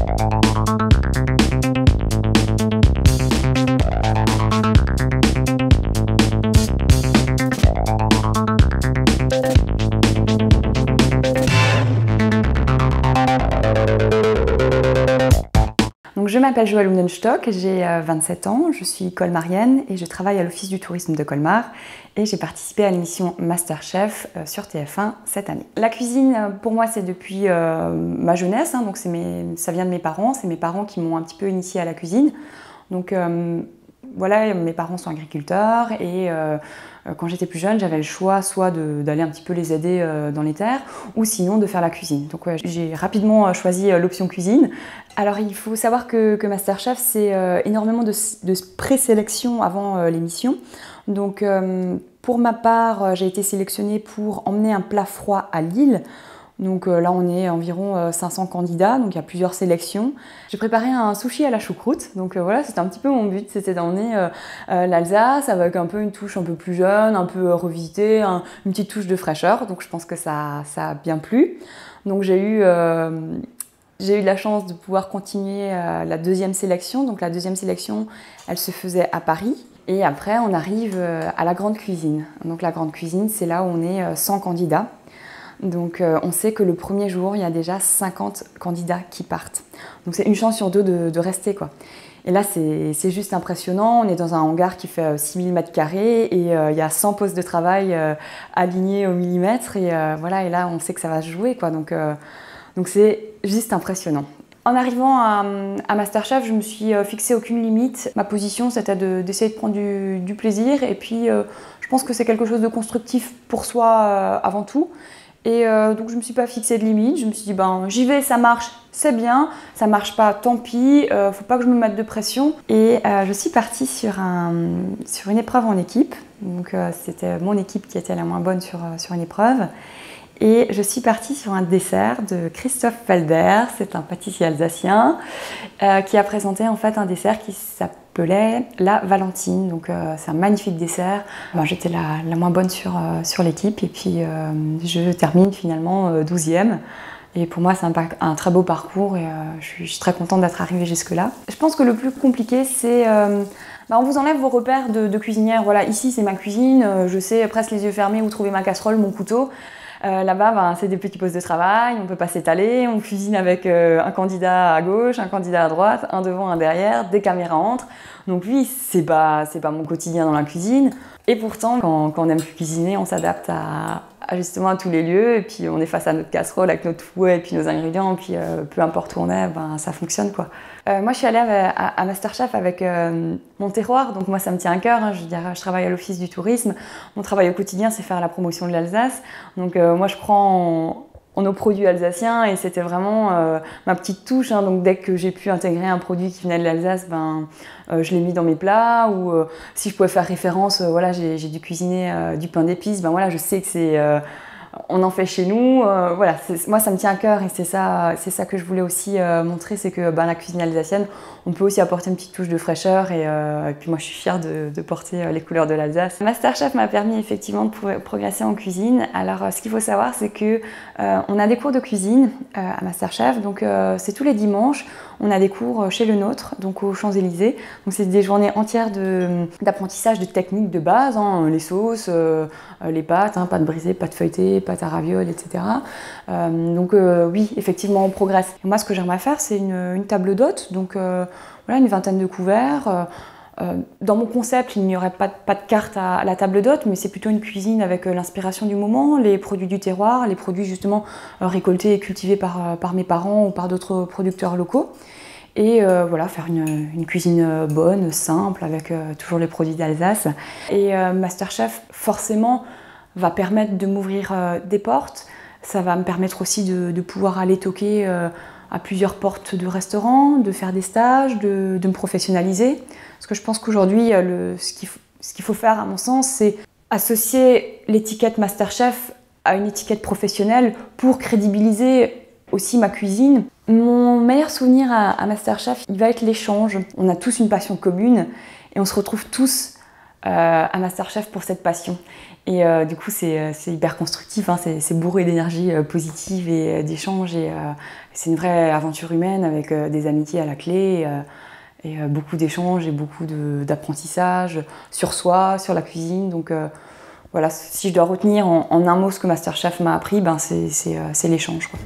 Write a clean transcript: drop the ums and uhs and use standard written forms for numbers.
Donc, je m'appelle Joëlle Hundenstock, j'ai 27 ans, je suis colmarienne et je travaille à l'Office du tourisme de Colmar et j'ai participé à l'émission Masterchef sur TF1 cette année. La cuisine, pour moi, c'est depuis ma jeunesse, hein, donc ça vient de mes parents, c'est mes parents qui m'ont un petit peu initiée à la cuisine. Donc voilà, mes parents sont agriculteurs et quand j'étais plus jeune, j'avais le choix soit d'aller un petit peu les aider dans les terres ou sinon de faire la cuisine. Donc j'ai rapidement choisi l'option cuisine. Alors il faut savoir que Masterchef, c'est énormément de présélection avant l'émission. Donc pour ma part, j'ai été sélectionnée pour emmener un plat froid à Lille. Donc là, on est environ 500 candidats, donc il y a plusieurs sélections. J'ai préparé un sushi à la choucroute, donc voilà, c'était un petit peu mon but, c'était d'emmener l'Alsace avec un peu une touche un peu plus jeune, un peu revisitée, une petite touche de fraîcheur, donc je pense que ça a bien plu. Donc j'ai eu la chance de pouvoir continuer la deuxième sélection, donc la deuxième sélection, elle se faisait à Paris. Et après, on arrive à la grande cuisine. Donc la grande cuisine, c'est là où on est 100 candidats. Donc on sait que le premier jour, il y a déjà 50 candidats qui partent. Donc c'est une chance sur deux de rester, quoi. Et là, c'est juste impressionnant. On est dans un hangar qui fait 6000 m² et il y a 100 postes de travail alignés au millimètre. Et voilà, et là, on sait que ça va se jouer, quoi. Donc c'est juste impressionnant. En arrivant à Masterchef, je me suis fixé aucune limite. Ma position, c'était d'essayer de prendre du plaisir. Et puis, je pense que c'est quelque chose de constructif pour soi avant tout. Et donc, je ne me suis pas fixé de limite. Je me suis dit, ben, j'y vais, ça marche, c'est bien. Ça marche pas, tant pis. Faut pas que je me mette de pression. Et je suis partie sur une épreuve en équipe. Donc, c'était mon équipe qui était la moins bonne sur une épreuve. Et je suis partie sur un dessert de Christophe Felder, c'est un pâtissier alsacien, qui a présenté en fait un dessert qui s'appelait la Valentine. Donc c'est un magnifique dessert. Ben, j'étais la moins bonne sur l'équipe et puis je termine finalement 12e. Et pour moi, c'est un très beau parcours et je suis très contente d'être arrivée jusque-là. Je pense que le plus compliqué, c'est... on vous enlève vos repères de cuisinière. Voilà, ici, c'est ma cuisine. Je sais presque les yeux fermés où trouver ma casserole, mon couteau. Là-bas, c'est des petits postes de travail, on ne peut pas s'étaler, on cuisine avec un candidat à gauche, un candidat à droite, un devant, un derrière, des caméras entrent. Donc oui, c'est pas mon quotidien dans la cuisine. Et pourtant, quand on aime cuisiner, on s'adapte justement à tous les lieux, et puis on est face à notre casserole avec notre fouet et puis nos ingrédients, et puis peu importe où on est, ça fonctionne, quoi. Moi, je suis allée à Masterchef avec mon terroir, donc moi, ça me tient à cœur, hein. Je veux dire, je travaille à l'Office du tourisme. Mon travail au quotidien, c'est faire la promotion de l'Alsace. Donc moi, je prends en nos produits alsaciens et c'était vraiment ma petite touche, hein. Donc dès que j'ai pu intégrer un produit qui venait de l'Alsace, je l'ai mis dans mes plats, ou si je pouvais faire référence, voilà, j'ai dû cuisiner du pain d'épices, voilà, je sais que c'est... on en fait chez nous, voilà, moi ça me tient à cœur et c'est ça que je voulais aussi montrer, c'est que la cuisine alsacienne, on peut aussi apporter une petite touche de fraîcheur et puis moi je suis fière de porter les couleurs de l'Alsace. Masterchef m'a permis effectivement de progresser en cuisine. Alors ce qu'il faut savoir, c'est que on a des cours de cuisine à Masterchef, donc c'est tous les dimanches. On a des cours chez le nôtre, donc aux Champs-Élysées. Donc c'est des journées entières d'apprentissage de techniques de base, hein, les sauces, les pâtes, hein, pâtes brisées, pâtes feuilletées, pâtes à ravioles, etc. Donc oui, effectivement, on progresse. Et moi, ce que j'aimerais faire, c'est une table d'hôte, donc voilà, une vingtaine de couverts. Dans mon concept, il n'y aurait pas de carte à la table d'hôte, mais c'est plutôt une cuisine avec l'inspiration du moment, les produits du terroir, les produits justement récoltés et cultivés par mes parents ou par d'autres producteurs locaux. Et voilà, faire une cuisine bonne, simple, avec toujours les produits d'Alsace. Et Masterchef, forcément, va permettre de m'ouvrir des portes. Ça va me permettre aussi de pouvoir aller toquer à plusieurs portes de restaurants, de faire des stages, de me professionnaliser. Parce que je pense qu'aujourd'hui, ce qu'il faut faire, à mon sens, c'est associer l'étiquette Masterchef à une étiquette professionnelle pour crédibiliser aussi ma cuisine. Mon meilleur souvenir à Masterchef, il va être l'échange. On a tous une passion commune et on se retrouve tous à Masterchef pour cette passion. Et du coup, c'est hyper constructif, hein, c'est bourré d'énergie positive et d'échanges. Et c'est une vraie aventure humaine avec des amitiés à la clé et beaucoup d'échanges et beaucoup d'apprentissage sur soi, sur la cuisine. Donc voilà, si je dois retenir en un mot ce que MasterChef m'a appris, ben c'est l'échange, quoi.